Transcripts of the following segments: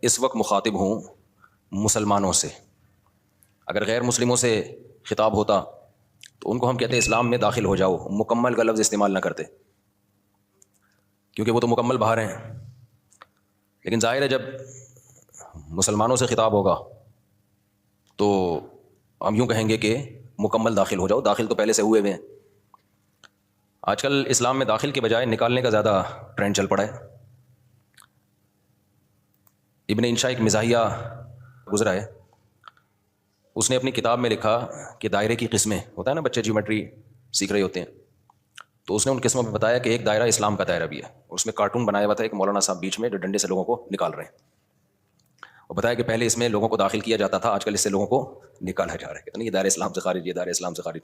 اس وقت مخاطب ہوں مسلمانوں سے. اگر غیر مسلموں سے خطاب ہوتا تو ان کو ہم کہتے ہیں اسلام میں داخل ہو جاؤ, مکمل کا لفظ استعمال نہ کرتے کیونکہ وہ تو مکمل باہر ہیں. لیکن ظاہر ہے جب مسلمانوں سے خطاب ہوگا تو ہم یوں کہیں گے کہ مکمل داخل ہو جاؤ. داخل تو پہلے سے ہوئے ہوئے ہیں. آج کل اسلام میں داخل کے بجائے نکالنے کا زیادہ ٹرینڈ چل پڑا ہے. ابن انشا ایک مزاحیہ گزرا ہے, اس نے اپنی کتاب میں لکھا کہ دائرے کی قسمیں, ہوتا ہے نا بچے جیومیٹری سیکھ رہے ہوتے ہیں, تو اس نے ان قسموں میں بتایا کہ ایک دائرہ اسلام کا دائرہ بھی ہے. اور اس میں کارٹون بنایا ہوا تھا ایک مولانا صاحب بیچ میں جو ڈنڈے سے لوگوں کو نکال رہے ہیں, اور بتایا کہ پہلے اس میں لوگوں کو داخل کیا جاتا تھا, آج کل اس سے لوگوں کو نکالا جا رہا ہے. کہتے ہیں یہ دائرہ اسلام سے خارج, یہ دائرہ اسلام سے خارج.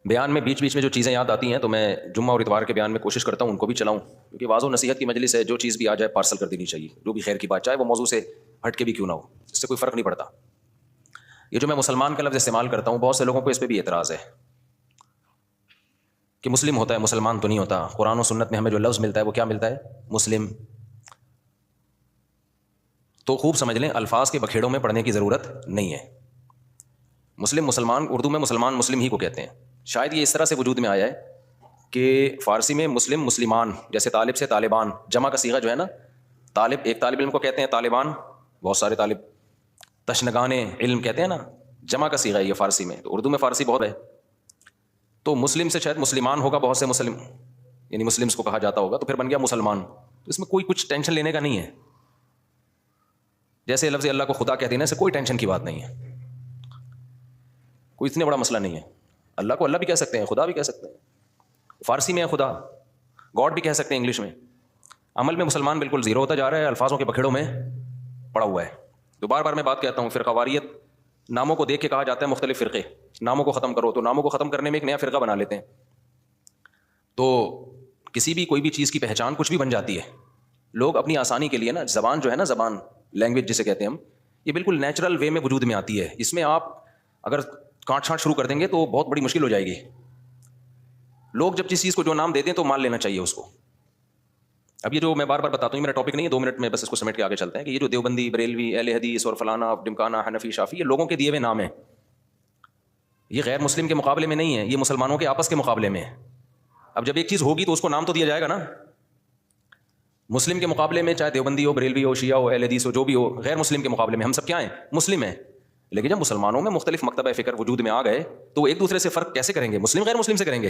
بیان میں بیچ بیچ میں جو چیزیں یاد آتی ہیں تو میں جمعہ اور اتوار کے بیان میں کوشش کرتا ہوں ان کو بھی چلاؤں, کیونکہ واضح و نصیحت کی مجلس ہے, جو چیز بھی آ جائے پارسل کر دینی چاہیے, جو بھی خیر کی بات, چاہے وہ موضوع سے ہٹ کے بھی کیوں نہ ہو, اس سے کوئی فرق نہیں پڑتا. یہ جو میں مسلمان کا لفظ استعمال کرتا ہوں, بہت سے لوگوں کو اس پہ بھی اعتراض ہے کہ مسلم ہوتا ہے مسلمان تو نہیں ہوتا. قرآن و سنت میں ہمیں جو لفظ ملتا ہے وہ کیا ملتا ہے؟ مسلم. تو خوب سمجھ لیں, الفاظ کے بکھیڑوں میں پڑھنے کی ضرورت نہیں ہے. مسلم مسلمان, اردو میں مسلمان مسلم ہی کو کہتے ہیں. شاید یہ اس طرح سے وجود میں آیا ہے کہ فارسی میں مسلم مسلمان, جیسے طالب سے طالبان, جمع کا صیغہ جو ہے نا, طالب ایک طالب علم کو کہتے ہیں طالبان, بہت سارے طالب, تشنگان علم کہتے ہیں نا, جمع کا صیغہ ہے یہ فارسی میں. تو اردو میں فارسی بہت ہے, تو مسلم سے شاید مسلمان ہوگا, بہت سے مسلم یعنی مسلمس کو کہا جاتا ہوگا, تو پھر بن گیا مسلمان. تو اس میں کوئی کچھ ٹینشن لینے کا نہیں ہے. جیسے لفظ اللہ کو خدا کہتے ہیں نا, اسے کوئی ٹینشن کی بات نہیں ہے, کوئی اتنا بڑا مسئلہ نہیں ہے. اللہ کو اللہ بھی کہہ سکتے ہیں, خدا بھی کہہ سکتے ہیں, فارسی میں ہے خدا, گاڈ بھی کہہ سکتے ہیں انگلش میں. عمل میں مسلمان بالکل زیرو ہوتا جا رہا ہے, الفاظوں کے بکھیڑوں میں پڑا ہوا ہے. تو بار بار میں بات کہتا ہوں, فرقہ واریت ناموں کو دیکھ کے کہا جاتا ہے مختلف فرقے, ناموں کو ختم کرو, تو ناموں کو ختم کرنے میں ایک نیا فرقہ بنا لیتے ہیں. تو کسی بھی کوئی بھی چیز کی پہچان کچھ بھی بن جاتی ہے. لوگ اپنی آسانی کے لیے نا, زبان جو ہے نا, زبان لینگویج جسے کہتے ہیں ہم, یہ بالکل نیچرل وے میں وجود میں آتی ہے. اس میں آپ اگر کاٹ چھانٹ شروع کر دیں گے تو بہت بڑی مشکل ہو جائے گی. لوگ جب جس چیز کو جو نام دے دیں تو مان لینا چاہیے اس کو. اب یہ جو میں بار بار بتاتا ہوں, میرا ٹاپک نہیں ہے, 2 منٹ میں بس اس کو سمیٹ کے آگے چلتے ہیں, کہ یہ جو دیوبندی, بریلوی, اہل حدیث اور فلانا, ڈمکانا, حنفی, شافی, یہ لوگوں کے دیے ہوئے نام ہیں. یہ غیر مسلم کے مقابلے میں نہیں ہے, یہ مسلمانوں کے آپس کے مقابلے میں ہے. اب جب ایک چیز ہوگی تو اس کو نام تو دیا جائے گا نا. مسلم کے مقابلے میں چاہے دیوبندی ہو, بریلوی ہو, شیعہ ہو, اہل حدیث ہو, جو بھی ہو, غیر مسلم کے مقابلے میں ہم سب کیا ہیں؟ مسلم ہیں. لیکن جب مسلمانوں میں مختلف مکتبہ فکر وجود میں آ گئے تو وہ ایک دوسرے سے فرق کیسے کریں گے؟ مسلم غیر مسلم سے کریں گے.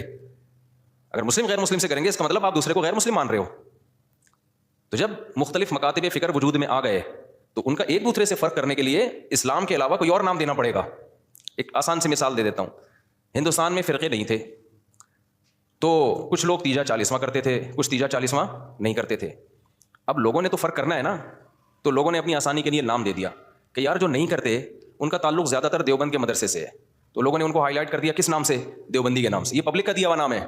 اگر مسلم غیر مسلم سے کریں گے اس کا مطلب آپ دوسرے کو غیر مسلم مان رہے ہو. تو جب مختلف مکاتب فکر وجود میں آ گئے تو ان کا ایک دوسرے سے فرق کرنے کے لیے اسلام کے علاوہ کوئی اور نام دینا پڑے گا. ایک آسان سی مثال دے دیتا ہوں. ہندوستان میں فرقے نہیں تھے تو کچھ لوگ تیجا چالیسواں کرتے تھے, کچھ تیجا چالیسواں نہیں کرتے تھے. اب لوگوں نے تو فرق کرنا ہے نا, تو لوگوں نے اپنی آسانی کے لیے نام دے دیا کہ یار جو نہیں کرتے ان کا تعلق زیادہ تر دیوبند کے مدرسے سے ہے, تو لوگوں نے ان کو ہائی لائٹ کر دیا کس نام سے؟ دیوبندی کے نام سے. یہ پبلک کا دیا ہوا نام ہے.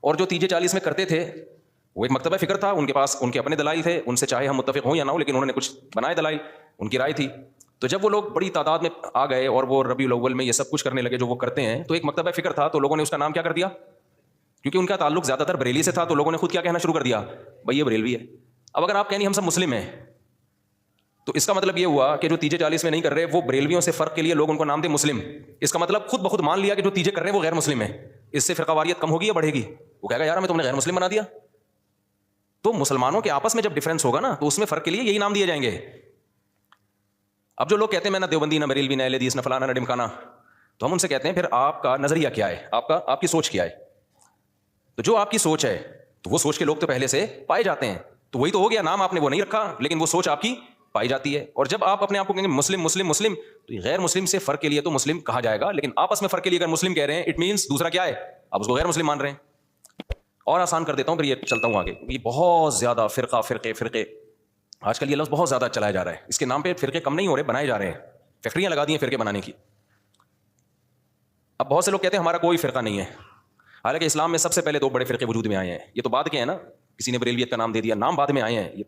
اور جو تیجے 40 میں کرتے تھے وہ ایک مکتبہ فکر تھا, ان کے پاس ان کے اپنے دلائل تھے, ان سے چاہے ہم متفق ہوں یا نہ ہوں, لیکن انہوں نے کچھ بنائے دلائل, ان کی رائے تھی. تو جب وہ لوگ بڑی تعداد میں آ گئے اور وہ ربیع الاول میں یہ سب کچھ کرنے لگے جو وہ کرتے ہیں, تو ایک مکتبہ فکر تھا, تو لوگوں نے اس کا نام کیا کر دیا؟ کیونکہ ان کا تعلق زیادہ تر بریلی سے تھا تو لوگوں نے خود کیا کہنا شروع کر دیا؟ بھائی یہ بریلوی ہے. اب اگر آپ کہیں ہم سب مسلم ہیں تو اس کا مطلب یہ ہوا کہ جو تیجے 40 میں نہیں کر رہے وہ بریلویوں سے فرق کے لیے لوگ ان کو نام دیں مسلم. اس کا مطلب خود بخود مان لیا کہ جو تیجے کر رہے ہیں وہ غیر مسلم ہیں. اس سے فرقہ واریت کم ہوگی یا بڑھے گی؟ وہ کہے گا یار ہمیں تم نے غیر مسلم بنا دیا. تو مسلمانوں کے آپس میں جب ڈفرینس ہوگا نا تو اس میں فرق کے لیے یہی نام دیے جائیں گے. اب جو لوگ کہتے ہیں میں نہ دیوبندی, نہ بریلوی, نہ اہل حدیث, نہ فلانا, نہ ڈمکانا, تو ہم ان سے کہتے ہیں پھر آپ کا نظریہ کیا ہے, آپ کی سوچ کیا ہے؟ تو جو آپ کی سوچ ہے تو وہ سوچ کے لوگ تو پہلے سے پائے جاتے ہیں, تو وہی تو ہو گیا. نام آپ نے وہ نہیں رکھا لیکن وہ سوچ آپ کی پائی جاتی ہے. اور جب آپ اپنے آپ کو کہیں گے مسلم مسلم مسلم, تو غیر مسلم سے فرق کے لیے تو مسلم کہا جائے گا, لیکن آپس میں فرق کے لیے اگر مسلم کہہ رہے ہیں اٹ مینس دوسرا کیا ہے, آپ اس کو غیر مسلم مان رہے ہیں. اور آسان کر دیتا ہوں پھر یہ چلتا ہوں آگے. یہ بہت زیادہ فرقے آج کل یہ لفظ بہت زیادہ چلایا جا رہا ہے. اس کے نام پہ فرقے کم نہیں ہو رہے, بنائے جا رہے ہیں. فیکٹریاں لگا دی ہیں فرقے بنانے کی. اب بہت سے لوگ کہتے ہیں ہمارا کوئی فرقہ نہیں ہے, حالانکہ اسلام میں سب سے پہلے 2 بڑے فرقے وجود میں آئے ہیں. یہ تو بعد کے ہیں نا, کسی نے بریلویت کا نام دے دیا, نام بعد میں آئے ہیں. یہ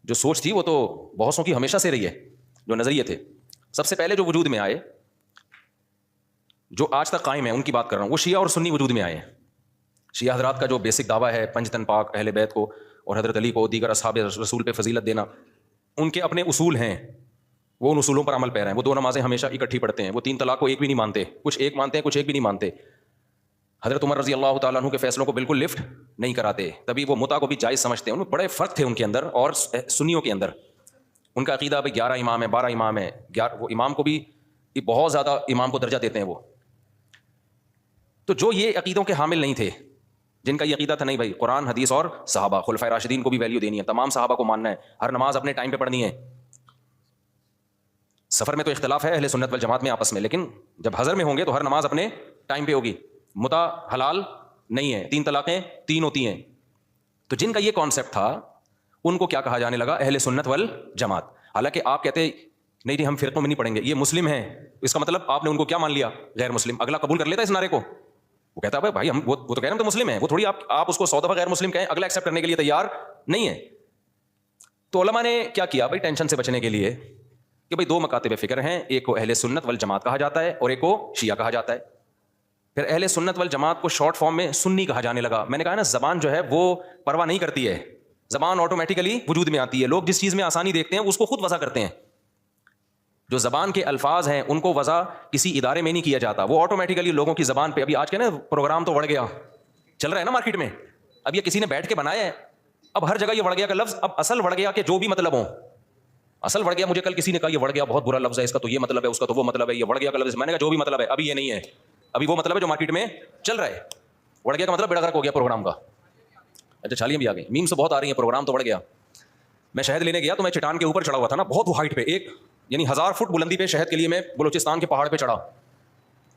جو سوچ تھی وہ تو بہت سو کی ہمیشہ سے رہی ہے. جو نظریے تھے سب سے پہلے جو وجود میں آئے, جو آج تک قائم ہیں, ان کی بات کر رہا ہوں, وہ شیعہ اور سنی وجود میں آئے ہیں. شیعہ حضرات کا جو بیسک دعویٰ ہے پنج تن پاک, اہل بیت کو, اور حضرت علی کو دیگر اصحاب رسول پہ فضیلت دینا، ان کے اپنے اصول ہیں، وہ ان اصولوں پر عمل پیرا ہیں. وہ 2 نمازیں ہمیشہ اکٹھی پڑھتے ہیں، وہ 3 طلاق کو ایک بھی نہیں مانتے، کچھ ایک مانتے ہیں کچھ ایک بھی نہیں مانتے. حضرت عمر رضی اللہ تعالیٰ عنہ کے فیصلوں کو بالکل لفٹ نہیں کراتے، تبھی وہ متع کو بھی جائز سمجھتے ہیں. ان میں بڑے فرق تھے ان کے اندر اور سنیوں کے اندر. ان کا عقیدہ بھائی 11 امام ہے 12 امام ہے، وہ امام کو بھی بہت زیادہ امام کو درجہ دیتے ہیں وہ. تو جو یہ عقیدوں کے حامل نہیں تھے، جن کا یہ عقیدہ تھا نہیں بھائی قرآن حدیث اور صحابہ خلفائے راشدین کو بھی ویلیو دینی ہے، تمام صحابہ کو ماننا ہے، ہر نماز اپنے ٹائم پہ پڑھنی ہے. سفر میں تو اختلاف ہے اہل سنت والجماعت میں آپس میں، لیکن جب حضر میں ہوں گے تو ہر نماز اپنے ٹائم پہ ہوگی. متع حلال نہیں ہے، 3 طلاقیں 3 ہوتی ہیں. تو جن کا یہ کانسیپٹ تھا ان کو کیا کہا جانے لگا؟ اہل سنت والجماعت. حالانکہ آپ کہتے نہیں جی ہم فرقوں میں نہیں پڑھیں گے، یہ مسلم ہیں، اس کا مطلب آپ نے ان کو کیا مان لیا؟ غیر مسلم. اگلا قبول کر لیتا ہے اس نعرے کو؟ وہ کہتا ہے بھائی ہم وہ تو کہہ رہے ہیں ہم تو مسلم ہیں، وہ تھوڑی آپ اس کو 100 دفعہ غیر مسلم کہیں، اگلا ایکسیپٹ کرنے کے لیے تیار نہیں ہے. تو علماء نے کیا کیا بھائی ٹینشن سے بچنے کے لیے کہ بھائی 2 مکاتب فکر ہیں، ایک کو اہل سنت والجماعت کہا جاتا ہے اور ایک کو شیعہ کہا جاتا ہے. پھر اہل سنت والجماعت کو شارٹ فارم میں سنی کہا جانے لگا. میں نے کہا نا زبان جو ہے وہ پرواہ نہیں کرتی ہے، زبان آٹومیٹیکلی وجود میں آتی ہے. لوگ جس چیز میں آسانی دیکھتے ہیں اس کو خود وضع کرتے ہیں. جو زبان کے الفاظ ہیں ان کو وضع کسی ادارے میں نہیں کیا جاتا، وہ آٹومیٹیکلی لوگوں کی زبان پہ. ابھی آج کے نا پروگرام تو وڑ گیا چل رہا ہے نا مارکیٹ میں، اب یہ کسی نے بیٹھ کے بنایا ہے، اب ہر جگہ یہ وڑ گیا کا لفظ. اب اصل وڑ گیا کہ جو بھی مطلب ہو، اصل وڑ گیا. مجھے کل کسی نے کہا یہ وڑ گیا بہت برا لفظ ہے، اس کا تو یہ مطلب ہے، اس کا تو وہ مطلب ہے، یہ وڑ گیا کا لفظ. میں نے کہا جو بھی مطلب ہے ابھی یہ نہیں ہے، ابھی وہ مطلب ہے جو مارکیٹ میں چل رہا ہے. وڑ گیا کا مطلب بیڑا غرق ہو گیا پروگرام کا. اچھا چھالیاں بھی آ گئی، میم سے بہت آ رہی ہیں، پروگرام تو وڑ گیا. میں شہد لینے گیا تو میں چٹان کے اوپر چڑھا ہوا تھا نا، بہت وہ ہائٹ پہ، ایک یعنی 1000 فٹ بلندی پہ شہد کے لیے میں بلوچستان کے پہاڑ پہ چڑھا.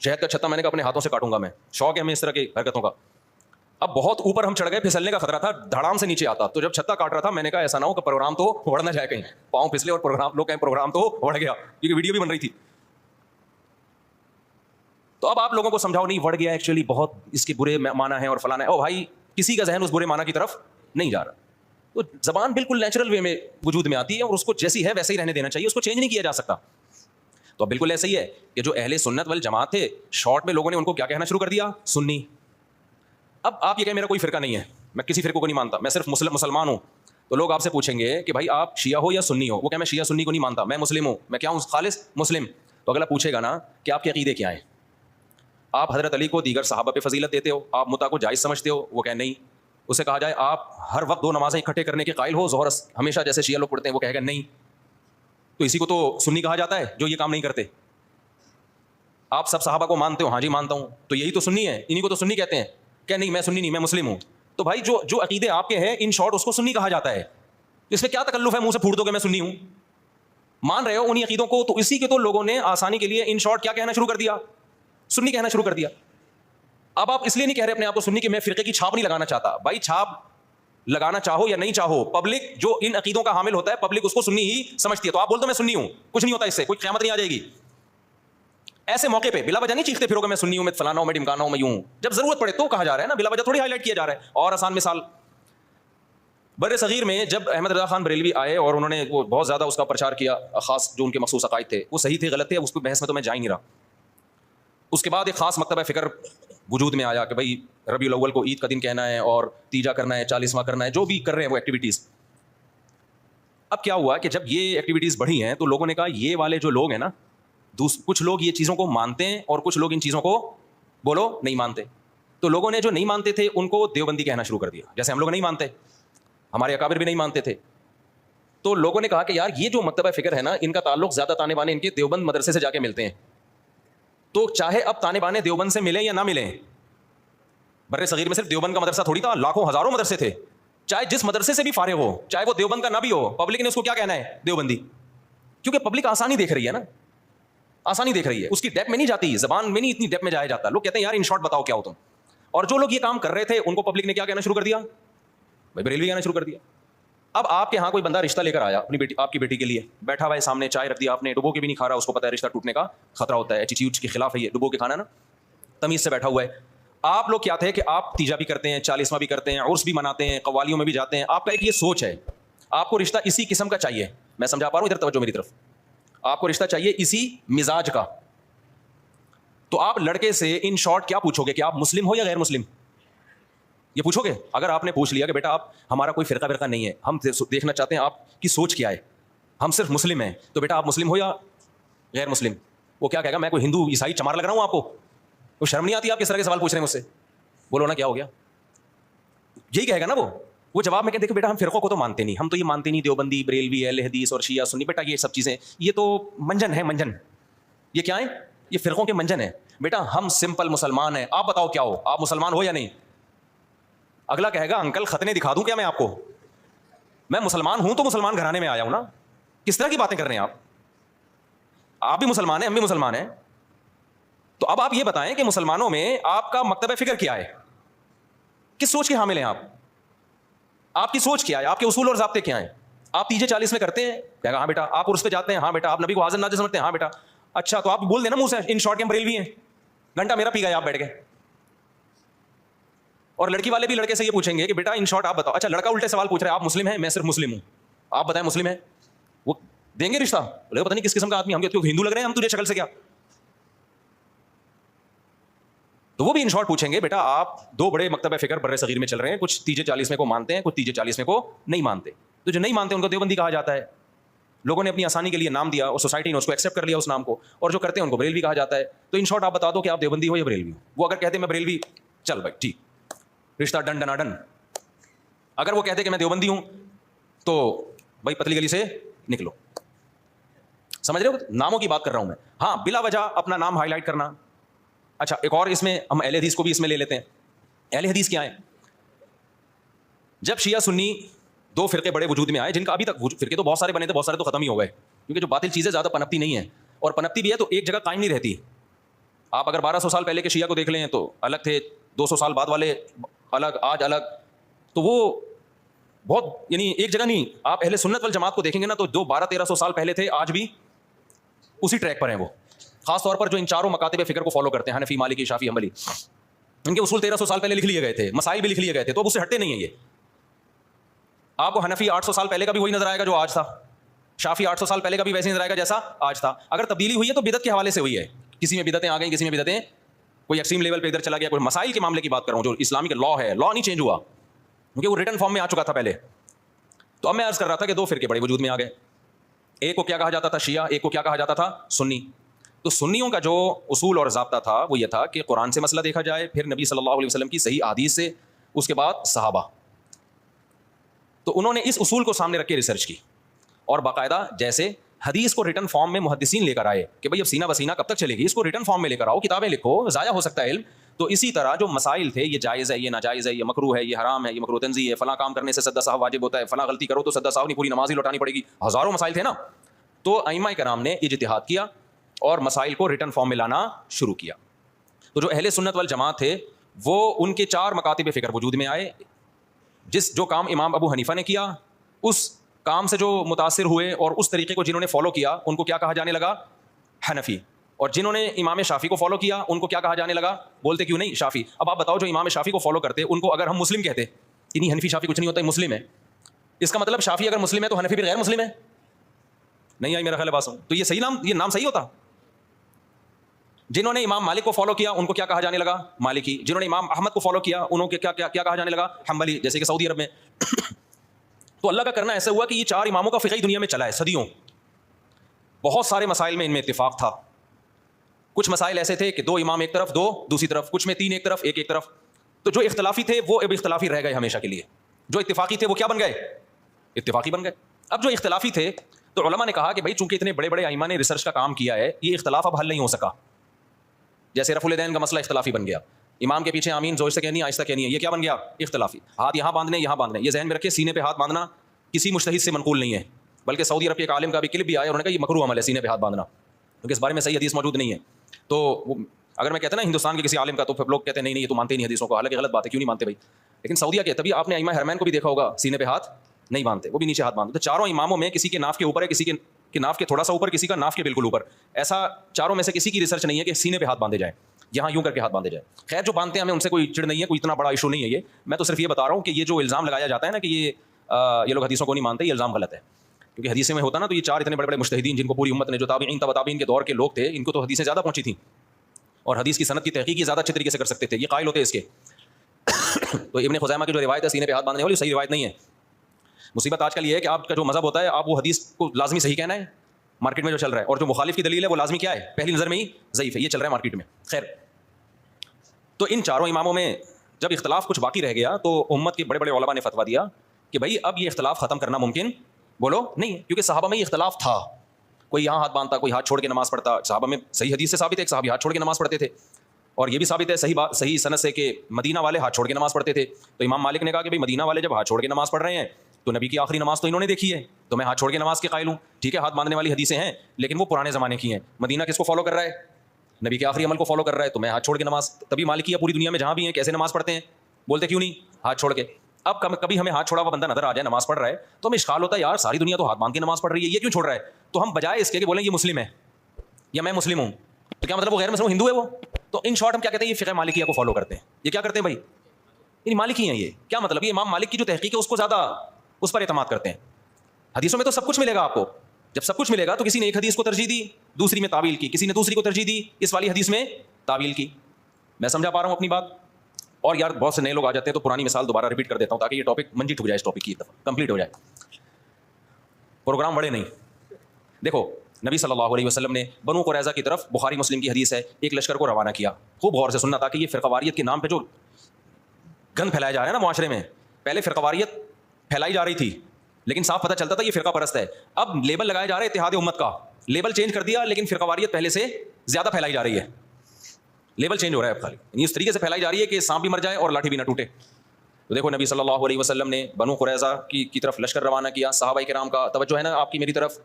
شہد کا چھتا میں نے کہا اپنے ہاتھوں سے کاٹوں گا میں، شوق ہے ہمیں اس طرح کی حرکتوں کا. اب بہت اوپر ہم چڑھ گئے، پھسلنے کا خطرہ تھا، دھڑام سے نیچے آتا. تو جب چھتا کاٹ رہا تھا میں نے کہا ایسا نہ ہو کہ پروگرام تو وڑ نہ جائے کہیں، پاؤں پھسلے اور پروگرام لوگ کہیں پروگرام تو وڑ گیا، کیونکہ ویڈیو بھی بن رہی تھی. تو اب آپ لوگوں کو سمجھاؤ نہیں وڑ گیا ایکچولی بہت اس کے برے معنی ہیں اور فلانا ہے. او بھائی کسی کا ذہن اس برے معنی کی طرف نہیں جا رہا. تو زبان بالکل نیچرل وے میں وجود میں آتی ہے اور اس کو جیسی ہے ویسے ہی رہنے دینا چاہیے، اس کو چینج نہیں کیا جا سکتا. تو اب بالکل ایسا ہی ہے کہ جو اہل سنت والجماعت تھے شارٹ میں لوگوں نے ان کو کیا کہنا شروع کر دیا؟ سنی. اب آپ یہ کہیں میرا کوئی فرقہ نہیں ہے، میں کسی فرقے کو نہیں مانتا، میں صرف مسلمان ہوں. تو لوگ آپ سے پوچھیں گے کہ بھائی آپ شیعہ ہو یا سنی ہو؟ وہ کہ میں شیعہ سنی کو نہیں مانتا، میں مسلم ہوں. میں کیا ہوں؟ خالص مسلم. تو اگلا پوچھے گا نا کہ آپ کے عقیدے کیا ہیں؟ آپ حضرت علی کو دیگر صحابہ پہ فضیلت دیتے ہو، آپ متع کو جائز سمجھتے ہو؟ وہ کہیں نہیں. اسے کہا جائے آپ ہر وقت 2 نمازیں اکٹھے کرنے کے قائل ہو، ظہر ہمیشہ جیسے شیعہ لوگ پڑھتے ہیں؟ وہ کہے گا نہیں. تو اسی کو تو سنی کہا جاتا ہے جو یہ کام نہیں کرتے. آپ سب صحابہ کو مانتے ہو؟ ہاں جی مانتا ہوں. تو یہی تو سنی ہے، انہیں کو تو سنی کہتے ہیں. کہ نہیں میں سنی نہیں، میں مسلم ہوں. تو بھائی جو عقیدے آپ کے ہیں ان شارٹ اس کو سنی کہا جاتا ہے. اس میں کیا تکلف ہے منہ سے پھوڑ دو کہ میں سنی ہوں؟ مان رہے ہو انہی عقیدوں کو، تو اسی کے تو لوگوں نے آسانی کے لیے ان شارٹ کیا کہنا شروع کر دیا؟ سنی کہنا شروع کر دیا. اب آپ اس لیے نہیں کہہ رہے اپنے آپ کو سنی کہ میں فرقے کی چھاپ نہیں لگانا چاہتا. بھائی چھاپ لگانا چاہو یا نہیں چاہو، پبلک جو ان عقیدوں کا حامل ہوتا ہے پبلک اس کو سنی ہی سمجھتی ہے. تو آپ بول دو میں سنی ہوں، کچھ نہیں ہوتا اس سے، کوئی قیامت نہیں آ جائے گی. ایسے موقع پہ بلا وجہ نہیں چیختے پھرو کہ میں سنی ہوں، میں فلانا ہوں، میں ڈمکانا ہوں، میں یوں ہوں. جب ضرورت پڑے تو کہا جا رہا ہے نا، بلا وجہ تھوڑی ہائی لائٹ کیا جا رہا ہے. اور آسان مثال بر صغیر میں جب احمد رضا خان بریلوی آئے اور انہوں نے وہ بہت زیادہ اس کا پرچار کیا، خاص جو ان کے مخصوص عقائد تھے وہ صحیح تھے غلط تھے اس کو بحث میں تو میں جا ہی نہیں رہا. اس کے بعد ایک خاص مکتبہ فکر وجود میں آیا کہ بھائی ربیع الاول کو عید کا دن کہنا ہے اور تیجا کرنا ہے، 40واں کرنا ہے، جو بھی کر رہے ہیں وہ ایکٹیویٹیز. اب کیا ہوا کہ جب یہ ایکٹیویٹیز بڑھی ہیں تو لوگوں نے کہا یہ والے جو لوگ ہیں نا، کچھ لوگ یہ چیزوں کو مانتے ہیں اور کچھ لوگ ان چیزوں کو بولو نہیں مانتے. تو لوگوں نے جو نہیں مانتے تھے ان کو دیوبندی کہنا شروع کر دیا. جیسے ہم لوگ نہیں مانتے، ہمارے اکابر بھی نہیں مانتے تھے. تو لوگوں نے کہا کہ یار یہ جو مکتبہ فکر ہے نا، ان کا تعلق زیادہ تانے بانے ان کے دیوبند مدرسے سے جا کے ملتے ہیں. تو چاہے اب تانے بانے دیوبند سے ملیں یا نہ ملیں، بر صغیر میں صرف دیوبند کا مدرسہ تھوڑی تھا، لاکھوں ہزاروں مدرسے تھے. چاہے جس مدرسے سے بھی فارغ ہو، چاہے وہ دیوبند کا نہ بھی ہو، پبلک نے اس کو کیا کہنا ہے؟ دیوبندی. کیونکہ پبلک آسانی دیکھ رہی ہے نا، آسانی دیکھ رہی ہے، اس کی ڈیپ میں نہیں جاتی، زبان میں نہیں اتنی ڈیپ میں جایا جاتا. لوگ کہتے ہیں یار ان شارٹ بتاؤ کیا ہو تم. اور جو لوگ یہ کام کر رہے تھے ان کو پبلک نے کیا کہنا شروع کر دیا؟ بھائی بریلوی کہنا شروع کر دیا. اب آپ کے ہاں کوئی بندہ رشتہ لے کر آیا اپنی بیٹی، آپ کی بیٹی کے لیے بیٹھا ہوا ہے سامنے، چائے رکھ دیا آپ نے، ڈبو کے بھی نہیں کھا رہا، اس کو پتا ہے رشتہ ٹوٹنے کا خطرہ ہوتا ہے، ایٹیٹیوڈ کے خلاف ہے یہ ڈبو کے کھانا نا، تمیز سے بیٹھا ہوا ہے. آپ لوگ کیا تھے کہ آپ تیجا بھی کرتے ہیں، 40واں بھی کرتے ہیں، عرس بھی مناتے ہیں، قوالیوں میں بھی جاتے ہیں. آپ کا ایک یہ سوچ ہے آپ کو رشتہ اسی قسم کا چاہیے. میں سمجھا پا رہا ہوں؟ ادھر توجہ میری طرف. آپ کو رشتہ چاہیے اسی مزاج کا. تو آپ لڑکے سے ان شارٹ کیا پوچھو گے کہ آپ مسلم ہو یا غیر مسلم؟ یہ پوچھو گے؟ اگر آپ نے پوچھ لیا کہ بیٹا آپ ہمارا کوئی فرقہ ورقہ نہیں ہے, ہم دیکھنا چاہتے ہیں آپ کی سوچ کیا ہے, ہم صرف مسلم ہیں, تو بیٹا آپ مسلم ہو یا غیر مسلم؟ وہ کیا کہے گا؟ میں کوئی ہندو عیسائی چمار لگ رہا ہوں آپ کو؟ وہ شرم نہیں آتی آپ کس طرح کے سوال پوچھ رہے ہیں مجھ سے؟ بولو نا کیا ہو گیا؟ یہی کہے گا نا وہ جواب میں کہ دیکھو بیٹا ہم فرقوں کو تو مانتے نہیں, ہم تو یہ مانتے نہیں دیوبندی, بریلوی, اہل حدیث اور شیعہ سنی, بیٹا یہ سب چیزیں یہ تو منجن ہے, منجن. یہ کیا ہے؟ یہ فرقوں کے منجن ہے. بیٹا ہم سمپل مسلمان ہیں, آپ بتاؤ کیا ہو, آپ مسلمان ہو یا نہیں؟ اگلا کہے گا انکل ختنے دکھا دوں کیا میں آپ کو؟ میں مسلمان ہوں تو مسلمان گھرانے میں آیا ہوں نا. کس طرح کی باتیں کر رہے ہیں آپ بھی مسلمان ہیں, ہم بھی مسلمان ہیں. تو اب آپ یہ بتائیں کہ مسلمانوں میں آپ کا مکتب فکر کیا ہے, کس سوچ کے حامل ہیں آپ کی سوچ کیا ہے, آپ کے اصول اور ضابطے کیا ہیں؟ آپ تیجے 40 میں کرتے ہیں, کہا ہاں بیٹا. آپ عرس پہ جاتے ہیں, ہاں بیٹا. آپ نبی کو حاضر ناظر سمجھتے ہیں, ہاں بیٹا. اچھا تو آپ بول دینا منہ سے ان شارٹ کے ہم بریلوی ہیں, گھنٹہ میرا پی گئے آپ بیٹھ کے. اور لڑکی والے بھی لڑکے سے یہ پوچھیں گے کہ بیٹا ان شارٹ آپ بتاؤ. اچھا لڑکا الٹے سوال پوچھ رہا ہے, آپ مسلم ہیں؟ میں صرف مسلم ہوں, آپ بتائیں مسلم ہیں؟ وہ دیں گے رشتہ؟ بولے پتہ نہیں کس قسم کا آدمی, ہم ہندو لگ رہے ہیں ہم تجھے شکل سے کیا؟ تو وہ بھی ان شارٹ پوچھیں گے بیٹا آپ دو بڑے مکتب فکر بر صغیر میں چل رہے ہیں, کچھ تیجے 40 میں کو مانتے ہیں, کچھ تیجے 40 میں کو نہیں مانتے. تو جو نہیں مانتے ان کو دیوبندی کہا جاتا ہے. لوگوں نے اپنی آسانی کے لیے نام دیا اور سوسائٹی نے اس کو ایکسیپٹ کر لیا اس نام کو, اور جو کرتے ہیں ان کو بریلوی کہا جاتا ہے. تو ان شارٹ آپ بتا دو کہ آپ دیوبندی ہو یا بریلوی ہو. وہ اگر کہتے ہیں میں بریلوی, چل بھائی ٹھیک, رشتہ ڈن ڈنا ڈن. اگر وہ کہتے کہ میں دیوبندی ہوں تو بھائی پتلی گلی سے نکلو. سمجھ رہے ہو ناموں کی بات کر رہا ہوں میں. ہاں بلا وجہ اپنا نام ہائی لائٹ کرنا. اچھا ایک اور اس میں ہم اہل حدیث کو بھی اس میں لے لیتے ہیں. اہل حدیث کیا ہے؟ جب شیعہ سنی دو فرقے بڑے وجود میں آئے, جن کا ابھی تک فرقے تو بہت سارے بنے تھے, بہت سارے تو ختم ہی ہو گئے, کیونکہ جو باطل چیزیں زیادہ پنپتی نہیں ہیں, اور پنپتی بھی ہے تو ایک جگہ قائم نہیں رہتی. آپ اگر 1200 سال پہلے کے شیعہ کو دیکھ لیں تو الگ تھے, 200 سال بعد والے الگ, آج الگ. تو وہ بہت یعنی ایک جگہ نہیں. آپ اہل سنت والجماعت کو دیکھیں گے نا تو جو 1200-1300 سال پہلے تھے آج بھی اسی ٹریک پر ہیں. وہ خاص طور پر جو ان چاروں مکاتب فکر کو فالو کرتے ہیں, حنفی, مالکی, شافعی, حنبلی, ان کے اصول 1300 سال پہلے لکھ لیے گئے تھے, مسائل بھی لکھ لیے گئے تھے, تو اب اس سے ہٹتے نہیں ہیں. یہ آپ کو حنفی 800 سال پہلے کا بھی وہی نظر آئے گا جو آج تھا, شافعی 800 سال پہلے کا بھی ویسے نظر آئے گا جیسا آج تھا. اگر تبدیلی ہوئی ہے تو بدعت کے حوالے سے ہوئی ہے, کسی میں بدعتیں آ گئیں, کسی میں بدعتیں کوئی ایکسٹریم لیول پہ ادھر چلا گیا, کوئی مسائل کے معاملے کی بات کر رہا ہوں جو اسلامی کا لا ہے, لا نہیں چینج ہوا کیونکہ وہ ریٹن فارم میں آ چکا تھا پہلے. تو اب میں عرض کر رہا تھا کہ دو فرقے بڑے وجود میں آ گئے, ایک کو کیا کہا جاتا تھا شیعہ, ایک کو کیا کہا جاتا تھا سنی. تو سنیوں کا جو اصول اور ضابطہ تھا وہ یہ تھا کہ قرآن سے مسئلہ دیکھا جائے, پھر نبی صلی اللہ علیہ وسلم کی صحیح احادیث سے, اس کے بعد صحابہ. تو انہوں نے اس اصول کو سامنے رکھ کے ریسرچ کی, اور باقاعدہ جیسے حدیث کو ریٹن فارم میں محدثین لے کر آئے کہ بھائی اب سینہ بسینہ کب تک چلے گی, اس کو ریٹن فارم میں لے کر آؤ, کتابیں لکھو, ضائع ہو سکتا ہے علم. تو اسی طرح جو مسائل تھے, یہ جائز ہے, یہ ناجائز ہے, یہ مکروہ ہے, یہ حرام ہے, یہ مکروہ تنزیہ ہے, فلاں کام کرنے سے سدا صاحب واجب ہوتا ہے, فلاں غلطی کرو تو سدا صاحب نہیں پوری نماز ہی لوٹانی پڑے گی, ہزاروں مسائل تھے نا. تو ائمہ کرام نے اجتہاد کیا اور مسائل کو ریٹن فارم میں لانا شروع کیا. تو جو اہل سنت والجماعت تھے وہ ان کے 4 مکاتب فکر وجود میں آئے. جو کام امام ابو حنیفہ نے کیا, اس کام سے جو متاثر ہوئے اور اس طریقے کو جنہوں نے فالو کیا ان کو کیا کہا جانے لگا؟ حنفی. اور جنہوں نے امام شافعی کو فالو کیا ان کو کیا کہا جانے لگا؟ بولتے کیوں نہیں شافعی. اب آپ بتاؤ جو امام شافعی کو فالو کرتے ان کو اگر ہم مسلم کہتے کہ نہیں, حنفی شافعی کچھ نہیں ہوتا, مسلم ہے, اس کا مطلب شافعی اگر مسلم ہے تو حنفی بھی غیر مسلم ہے؟ نہیں آئی میرا خیال ہے بات سن. تو یہ نام صحیح ہوتا؟ جنہوں نے امام مالک کو فالو کیا ان کو کیا کہا جانے لگا؟ مالکی. جنہوں نے امام احمد کو فالو کیا انہوں کو کیا کہا جانے لگا؟ حنبلی, جیسے کہ سعودی عرب میں. تو اللہ کا کرنا ایسا ہوا کہ یہ 4 اماموں کا فقہی دنیا میں چلا ہے صدیوں. بہت سارے مسائل میں ان میں اتفاق تھا. کچھ مسائل ایسے تھے کہ 2 امام ایک طرف, 2 دوسری طرف, کچھ میں 3 ایک طرف, ایک طرف. تو جو اختلافی تھے وہ اب اختلافی رہ گئے ہمیشہ کے لیے, جو اتفاقی تھے وہ کیا بن گئے؟ اتفاقی بن گئے. اب جو اختلافی تھے تو علماء نے کہا کہ بھائی چونکہ اتنے بڑے بڑے ائمہ نے ریسرچ کا کام کیا ہے, یہ اختلاف اب حل نہیں ہو سکا. جیسے رفع الیدین کا مسئلہ اختلافی بن گیا, امام کے پیچھے آمین زور سے کہنی ہے آہستہ کہنی ہے, یہ کیا بن گیا؟ اختلافی. ہاتھ یہاں باندھنے, یہاں باندھنے, یہ ذہن میں رکھے سینے پہ ہاتھ باندھنا کسی مجتہد سے منقول نہیں ہے, بلکہ سعودی عرب کے ایک عالم کا بھی کلپ بھی آیا, انہوں نے کہا یہ مکروہ عمل ہے سینے پہ ہاتھ باندھنا, کیونکہ اس بارے میں صحیح حدیث موجود نہیں ہے. تو اگر میں کہتا نا ہندوستان کے کسی عالم کا, تو پھر لوگ کہتے ہیں نہیں یہ تو مانتے نہیں حدیثوں کو, حالانکہ غلط بات ہے, کیوں نہیں مانتے بھائی. لیکن سعودیہ کے تبھی آپ نے ائمہ حرمین کو بھی دیکھا ہوگا سینے پہ ہاتھ نہیں باندھتے, وہ بھی نیچے ہاتھ باندھتے. تو 4 اماموں میں کسی کے ناف کے اوپر ہے, کسی کے ناف کے تھوڑا سا اوپر, کسی کا ناف کے بالکل اوپر. ایسا 4 میں سے کسی کی ریسرچ نہیں ہے کہ سینے پہ ہاتھ باندھے جائیں, یہاں یوں کر کے ہاتھ باندھے جائے. خیر جو باندھتے ہیں ہمیں ان سے کوئی چڑ نہیں ہے, کوئی اتنا بڑا ایشو نہیں ہے یہ. میں تو صرف یہ بتا رہا ہوں کہ یہ جو الزام لگایا جاتا ہے نا کہ یہ لوگ حدیثوں کو نہیں مانتے, یہ الزام غلط ہے. کیونکہ حدیث میں ہوتا نا تو یہ 4 اتنے بڑے بڑے مجتہدین جن کو پوری امت نے, جو تابعین تبع تابعین کے دور کے لوگ تھے, ان کو تو حدیثیں زیادہ پہنچی تھیں اور حدیث کی سند کی تحقیق زیادہ اچھے طریقے سے کر سکتے تھے, یہ قائل ہوتے اس کے. تو ابن خزیمہ کی جو روایت ہے سینے پہ ہاتھ باندھنے والی صحیح روایت نہیں ہے. مصیبت آج کل یہ ہے کہ آپ کا جو مذہب ہوتا ہے آپ وہ حدیث کو لازمی صحیح کہنا ہے مارکیٹ میں جو چل رہا ہے, اور جو مخالف کی دلیل ہے وہ لازمی کیا ہے, پہلی نظر میں ہی ضعیف ہے. یہ چل رہا ہے مارکیٹ میں. خیر, تو ان چاروں اماموں میں جب اختلاف کچھ باقی رہ گیا تو امت کے بڑے بڑے علماء نے فتویٰ دیا کہ بھائی اب یہ اختلاف ختم کرنا ممکن بولو نہیں ہے, کیونکہ صحابہ میں یہ اختلاف تھا. کوئی یہاں ہاتھ باندھتا, کوئی ہاتھ چھوڑ کے نماز پڑھتا. صحابہ میں صحیح حدیث سے ثابت ہے کہ صحابی ہاتھ چھوڑ کے نماز پڑھتے تھے, اور یہ بھی ثابت ہے صحیح سند سے کہ مدینہ والے ہاتھ چھوڑ کے نماز پڑھتے تھے. تو امام مالک نے کہا کہ بھائی مدینہ والے جب ہاتھ چھوڑ کے نماز پڑھ رہے ہیں تو نبی کی آخری نماز تو انہوں نے دیکھی ہے, تو میں ہاتھ چھوڑ کے نماز کے قائل ہوں. ٹھیک ہے, ہاتھ باندھنے والی حدیثیں ہیں لیکن وہ پرانے زمانے کی ہیں. مدینہ کس کو فالو کر رہا ہے, نبی کے آخری عمل کو فالو کر رہا ہے, تو میں ہاتھ چھوڑ کے نماز. تبھی مالکیہ پوری دنیا میں جہاں بھی ہیں کیسے نماز پڑھتے ہیں, بولتے کیوں نہیں ہاتھ چھوڑ کے. اب کبھی ہمیں ہاتھ چھوڑا ہوا بندہ نظر آ جائے نماز پڑھ رہا ہے تو ہمیں اشکال ہوتا ہے یار ساری دنیا تو ہاتھ باندھ کے نماز پڑھ رہی ہے, یہ کیوں چھوڑ رہا ہے. تو ہم بجائے اس کے کہ بولیں یہ مسلم ہے یا میں مسلم ہوں, تو کیا مطلب وہ غیر مسلم ہندو ہے وہ. تو ان شارٹ ہم کیا کہتے ہیں, یہ فقہ مالکیہ کو فالو کرتے ہیں. یہ کیا کرتے ہیں بھائی, یعنی مالکی ہیں. یہ کیا مطلب, یہ امام مالک کی جو تحقیق ہے اس کو زیادہ اس پر اعتماد کرتے ہیں. حدیثوں میں تو سب کچھ ملے گا آپ کو, جب سب کچھ ملے گا تو کسی نے ایک حدیث کو ترجیح دی, دوسری میں تعویل کی, کسی نے دوسری کو ترجیح دی, اس والی حدیث میں تعویل کی. میں سمجھا پا رہا ہوں اپنی بات. اور یار بہت سے نئے لوگ آ جاتے ہیں تو پرانی مثال دوبارہ ریپیٹ کر دیتا ہوں تاکہ یہ ٹاپک منجٹ ہو جائے, اس ٹاپک کی کمپلیٹ ہو جائے, پروگرام بڑے نہیں. دیکھو نبی صلی اللہ علیہ وسلم نے بنو قریظہ کی طرف, بخاری مسلم کی حدیث ہے, ایک لشکر کو روانہ کیا. خوب غور سے سننا تاکہ یہ فرقواریت کے نام پہ جو گند پھیلایا جا رہا ہے نا معاشرے میں, پہلے فرقواریت پھیلائی جا رہی تھی لیکن صاف پتہ چلتا تھا یہ فرقہ پرست ہے. اب لیبل لگایا جا رہا ہے اتحاد امت کا, لیبل چینج کر دیا لیکن فرقواریت پہلے سے زیادہ پھیلائی جا رہی ہے. لیبل چینج ہو رہا ہے اب خالی, یعنی اس طریقے سے پھیلائی جا رہی ہے کہ سانپ بھی مر جائے اور لاٹھی بھی نہ ٹوٹے. تو دیکھو نبی صلی اللہ علیہ وسلم نے بنو قریظہ کی طرف لشکر روانہ کیا. صحابہ کرام کا توجہ ہے نا آپ کی میری طرف.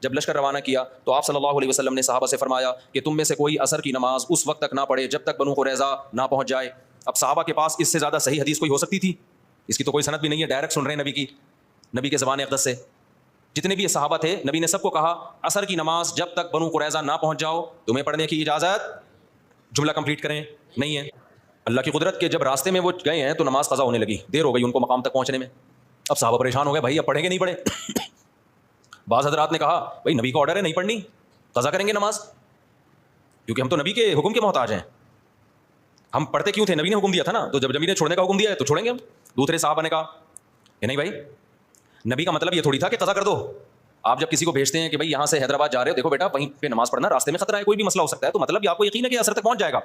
جب لشکر روانہ کیا تو آپ صلی اللہ علیہ وسلم نے صحابہ سے فرمایا کہ تم میں سے کوئی عصر کی نماز اس وقت تک نہ پڑھے جب تک بنو قریظہ نہ پہنچ جائے. اب صحابہ کے پاس اس سے زیادہ صحیح حدیث کوئی ہو سکتی تھی, اس کی تو کوئی سند بھی نہیں ہے, ڈائریکٹ سن رہے ہیں نبی کے زبان اقدس سے. جتنے بھی یہ صحابہ تھے نبی نے سب کو کہا عصر کی نماز جب تک بنو قریظہ نہ پہنچ جاؤ تمہیں پڑھنے کی اجازت. جملہ کمپلیٹ کریں, نہیں ہے. اللہ کی قدرت کے جب راستے میں وہ گئے ہیں تو نماز قضا ہونے لگی, دیر ہو گئی ان کو مقام تک پہنچنے میں. اب صحابہ پریشان ہو گئے, بھائی اب پڑھیں گے نہیں پڑھیں. بعض حضرات نے کہا بھائی نبی کا آرڈر ہے نہیں پڑھنی, قضا کریں گے نماز, کیونکہ ہم تو نبی کے حکم کے محتاج ہیں. ہم پڑھتے کیوں تھے, نبی نے حکم دیا تھا نا, تو جب نبی نے چھوڑنے کا حکم دیا ہے تو چھوڑیں گے ہم. دوسرے صحابہ نے کہا کہ نہیں بھائی, نبی کا مطلب یہ تھوڑی تھا کہ قضا کر دو. آپ جب کسی کو بھیجتے ہیں کہ بھائی یہاں سے حیدرآباد جا رہے ہو, دیکھو بیٹا وہیں پہ نماز پڑھنا, راستے میں خطرہ ہے, کوئی بھی مسئلہ ہو سکتا ہے, تو مطلب آپ کو یقین ہے کہ اثر تک پہنچ جائے گا,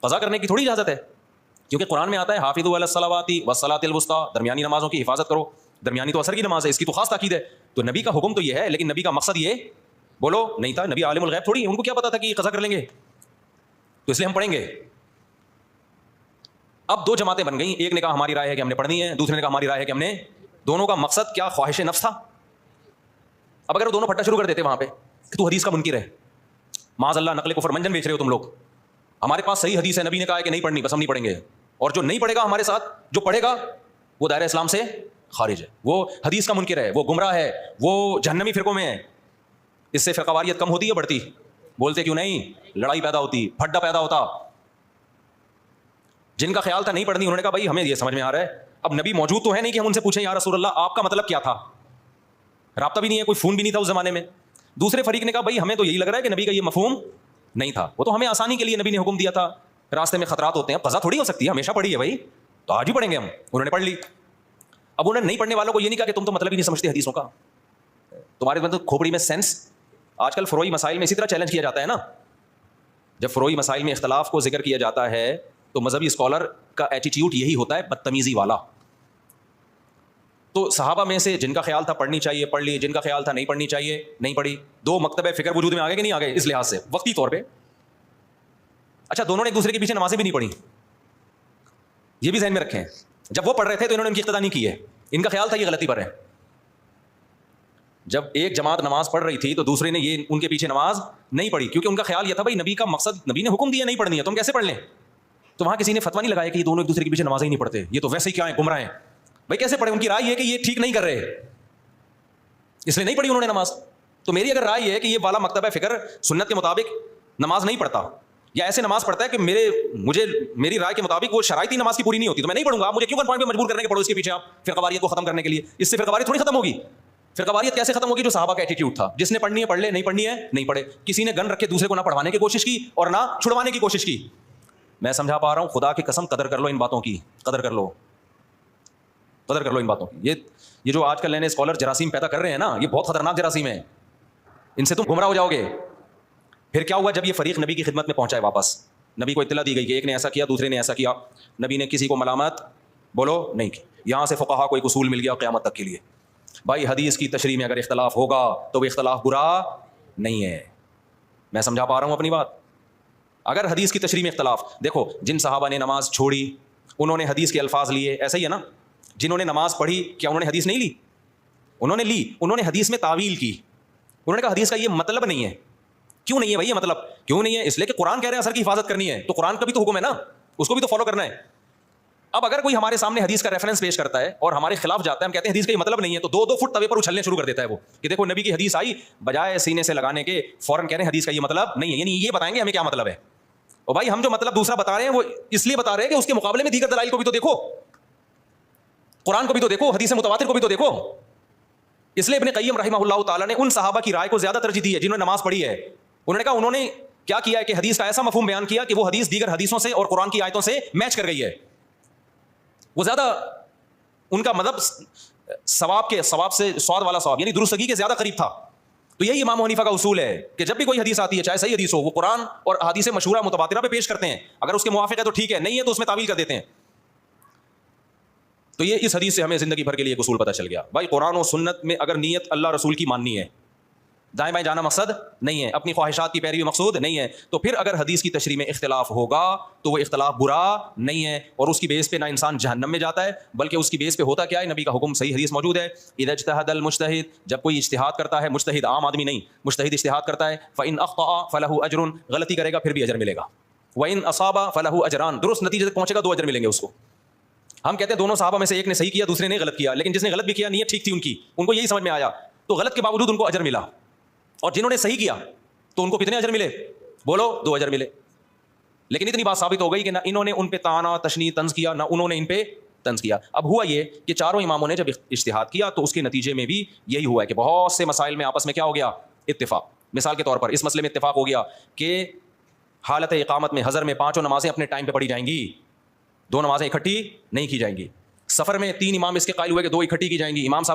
قضا کرنے کی تھوڑی اجازت ہے. کیونکہ قرآن میں آتا ہے حافظوا علی الصلوات والصلاۃ الوسطیٰ, درمیانی نمازوں کی حفاظت کرو. درمیانی تو عصر کی نماز ہے, اس کی تو خاص تاکید ہے. تو نبی کا حکم تو یہ ہے, لیکن نبی کا مقصد یہ بولو نہیں تھا. نبی عالم الغیب تھوڑی, ان کو کیا پتا تھا کہ قضا کر لیں گے, تو اس لیے ہم پڑھیں گے. اب دو جماعتیں بن گئیں, ایک نے کہا ہماری رائے ہے کہ ہم نے پڑھنی ہے, دوسرے نے کہا ہماری رائے ہے کہ ہم نے. دونوں کا مقصد کیا, خواہش نفس تھا. اب اگر وہ دونوں پھٹا شروع کر دیتے وہاں پہ کہ تو حدیث کا منکر ہے, معاذ اللہ نقل کفر منجن بیچ رہے ہو تم لوگ, ہمارے پاس صحیح حدیث ہے, نبی نے کہا ہے کہ نہیں پڑھنی, بس ہم نہیں پڑھیں گے. اور جو نہیں پڑھے گا ہمارے ساتھ, جو پڑھے گا وہ دائرہ اسلام سے خارج ہے, وہ حدیث کا منکر ہے, وہ گمراہ ہے, وہ جہنمی فرقوں میں ہے. اس سے فرقواریت کم ہوتی ہے بڑھتی؟ بولتے کیوں نہیں, لڑائی پیدا ہوتی, پھڈا پیدا ہوتا. جن کا خیال تھا نہیں پڑھنی انہوں نے کہا بھائی ہمیں یہ سمجھ میں آ رہا ہے, اب نبی موجود تو ہے نہیں کہ ہم ان سے پوچھیں یا رسول اللہ آپ کا مطلب کیا تھا. رابطہ بھی نہیں ہے, کوئی فون بھی نہیں تھا اس زمانے میں. دوسرے فریق نے کہا بھائی ہمیں تو یہی لگ رہا ہے کہ نبی کا یہ مفہوم نہیں تھا, وہ تو ہمیں آسانی کے لیے نبی نے حکم دیا تھا, راستے میں خطرات ہوتے ہیں, قضا تھوڑی ہو سکتی ہے, ہمیشہ پڑھی ہے بھائی, تو آج بھی پڑھیں گے ہم. انہوں نے پڑھ لی. اب انہوں نے نہیں پڑھنے والوں کو یہ نہیں کہا کہ تم تو مطلب ہی نہیں سمجھتے حدیثوں کا, تمہارے مطلب کھوپڑی میں سینس. آج کل فروعی مسائل میں اسی طرح چیلنج کیا جاتا ہے نا, جب فروعی مسائل میں اختلاف کو ذکر کیا جاتا ہے تو مذہبی اسکالر کا ایٹیٹیوڈ یہی ہوتا ہے, بدتمیزی والا. تو صحابہ میں سے جن کا خیال تھا پڑھنی چاہیے پڑھ لی, جن کا خیال تھا نہیں پڑھنی چاہیے نہیں پڑھی. دو مکتب فکر وجود میں آ گئے کہ نہیں آ گئے اس لحاظ سے وقتی طور پہ. اچھا دونوں نے ایک دوسرے کے پیچھے نمازیں بھی نہیں پڑھی, یہ بھی ذہن میں رکھیں. جب وہ پڑھ رہے تھے تو انہوں نے ان کی اقتدا نہیں کی ہے, ان کا خیال تھا یہ غلطی پر ہے. جب ایک جماعت نماز پڑھ رہی تھی تو دوسرے نے یہ ان کے پیچھے نماز نہیں پڑھی, کیونکہ ان کا خیال یہ تھا بھائی نبی کا مقصد, نبی نے حکم دیا نہیں پڑھنی ہے, تم کیسے پڑھ لیں. تو وہاں کسی نے فتویٰ نہیں لگایا کہ یہ دونوں ایک دوسرے کے پیچھے نماز ہی نہیں پڑھتے, یہ تو ویسے ہی کیا ہیں, گمراہ ہیں. بھائی کیسے پڑھے, ان کی رائے یہ ہے کہ یہ ٹھیک نہیں کر رہے, اس لیے نہیں پڑھی انہوں نے نماز. تو میری اگر رائے یہ ہے کہ یہ والا مکتبہ فکر سنت کے مطابق نماز نہیں پڑھتا, یا ایسے نماز پڑھتا ہے کہ میری رائے کے مطابق وہ شرائطی نماز کی پوری نہیں ہوتی, تو میں نہیں پڑھوں گا. مجھے کیوں پوائنٹ پہ مجبور کرنے کے پڑھو اس کے پیچھے آپ فرقواریت کو ختم کرنے کے لیے. اس سے فرقواریت تھوڑی ختم ہوگی. فرقواریت کیسے ختم ہوگی, جو صحابہ کا ایٹیٹیوڈ تھا, جس نے پڑھنی ہے پڑھ لے, نہیں پڑھنی ہے نہیں پڑھے. کسی نے گن رکھ کے دوسرے کو نہ پڑھوانے کی کوشش کی اور نہ چھڑوانے کی کوشش کی. میں سمجھا پا رہا ہوں؟ خدا کی قسم قدر کر لو ان باتوں کی، قدر کر لو ان باتوں کی. یہ جو آج کل نئے اسکالر جراثیم پیدا کر رہے ہیں نا، یہ بہت خطرناک جراثیم ہیں، ان سے تم گمراہ ہو جاؤ گے. پھر کیا ہوا؟ جب یہ فریق نبی کی خدمت میں پہنچا ہے واپس، نبی کو اطلاع دی گئی کہ ایک نے ایسا کیا، دوسرے نے ایسا کیا، نبی نے کسی کو ملامت بولو نہیں کی. یہاں سے فقہا کو ایک اصول مل گیا قیامت تک کے لیے، بھائی حدیث کی تشریح میں اگر اختلاف ہوگا تو وہ اختلاف برا نہیں ہے. میں سمجھا پا رہا ہوں اپنی بات؟ اگر حدیث کی تشریح میں اختلاف، دیکھو جن صحابہ نے نماز چھوڑی انہوں نے حدیث کے الفاظ لیے، ایسا ہی ہے نا. جنہوں نے نماز پڑھی کیا انہوں نے حدیث نہیں لی؟ انہوں نے لی. انہوں نے حدیث میں تعویل کی، انہوں نے کہا حدیث کا یہ مطلب نہیں ہے. کیوں نہیں ہے بھائی یہ مطلب؟ کیوں نہیں ہے؟ اس لیے کہ قرآن کہہ رہے ہیں اثر کی حفاظت کرنی ہے، تو قرآن کا بھی تو حکم ہے نا، اس کو بھی تو فالو کرنا ہے. اب اگر کوئی ہمارے سامنے حدیث کا ریفرنس پیش کرتا ہے اور ہمارے خلاف جاتا ہے، ہم کہتے ہیں حدیث کا یہ مطلب نہیں ہے، تو 2 فٹ توے پر اچھلنے شروع کر دیتا ہے وہ کہ دیکھو نبی کی حدیث آئی، بجائے سینے سے لگانے کے فوراً کہہ رہے ہیں حدیث کا یہ مطلب نہیں ہے. یعنی یہ بتائیں گے ہمیں کیا مطلب ہے. اور بھائی ہم جو مطلب دوسرا بتا رہے ہیں وہ اس لیے بتا رہے ہیں کہ اس کے مقابلے میں دیگر دلائل کو بھی تو دیکھو، قرآن کو بھی تو دیکھو، حدیث متواتر کو بھی تو دیکھو. اس لیے ابن قیم رحمہ اللہ تعالیٰ نے ان صحابہ کی رائے کو زیادہ ترجیح دی ہے جنہوں نے نماز پڑھی ہے. انہوں نے کہا انہوں نے کیا کیا ہے کہ حدیث کا ایسا مفہوم بیان کیا کہ وہ حدیث دیگر حدیثوں سے اور قرآن کی آیتوں سے میچ کر گئی ہے. وہ زیادہ ان کا مذہب ثواب سے سواد والا ثواب یعنی درستگی کے زیادہ قریب تھا. تو یہی امام حنیفہ کا اصول ہے کہ جب بھی کوئی حدیث آتی ہے چاہے صحیح حدیث ہو، وہ قرآن اور احادیث مشہورہ متواترہ پہ پیش کرتے ہیں. اگر اس کے موافق ہے تو ٹھیک ہے، نہیں ہے تو اس میں تعویل کر دیتے ہیں. تو یہ اس حدیث سے ہمیں زندگی بھر کے لیے ایک اصول پتہ چل گیا. بھائی قرآن و سنت میں اگر نیت اللہ رسول کی ماننی ہے، دائیں بائیں جانا مقصد نہیں ہے، اپنی خواہشات کی پیروی مقصود نہیں ہے، تو پھر اگر حدیث کی تشریح میں اختلاف ہوگا تو وہ اختلاف برا نہیں ہے. اور اس کی بیس پہ نہ انسان جہنم میں جاتا ہے، بلکہ اس کی بیس پہ ہوتا کیا ہے؟ نبی کا حکم صحیح حدیث موجود ہے، اذا اجتہد المجتہد، جب کوئی اجتہاد کرتا ہے، مجتہد عام آدمی نہیں، مجتہد اجتہاد کرتا ہے، فإن أخطأ فله أجر، غلطی کرے گا پھر بھی اجر ملے گا، وإن أصاب فله أجران، درست نتیجے تک پہنچے گا 2 اجر ملیں گے اس کو. ہم کہتے ہیں دونوں صحابہ میں سے ایک نے صحیح کیا دوسرے نے غلط کیا، لیکن جس نے غلط بھی کیا نیت ٹھیک تھی ان کو یہی سمجھ میں آیا تو غلط کے باوجود ان کو اجر ملا. اور جنہوں نے صحیح کیا تو ان کو کتنے اجر ملے؟ بولو 2 اجر ملے. لیکن اتنی بات ثابت ہو گئی کہ نہ انہوں نے ان پہ طعنہ تشنیع طنز کیا، نہ انہوں نے ان پہ طنز کیا. اب ہوا یہ کہ چاروں اماموں نے جب اجتہاد کیا تو اس کے نتیجے میں بھی یہی ہوا ہے کہ بہت سے مسائل میں آپس میں کیا ہو گیا؟ اتفاق. مثال کے طور پر اس مسئلے میں اتفاق ہو گیا کہ حالت اقامت میں حضر میں 5 نمازیں اپنے ٹائم پہ پڑھی جائیں گی، 2 نمازیں اکٹھی نہیں کی جائیں گی. سفر میں 3 امام اس کے قائل ہوئے کہ 2 اکٹھی کی جائیں گی. امام صاحب نے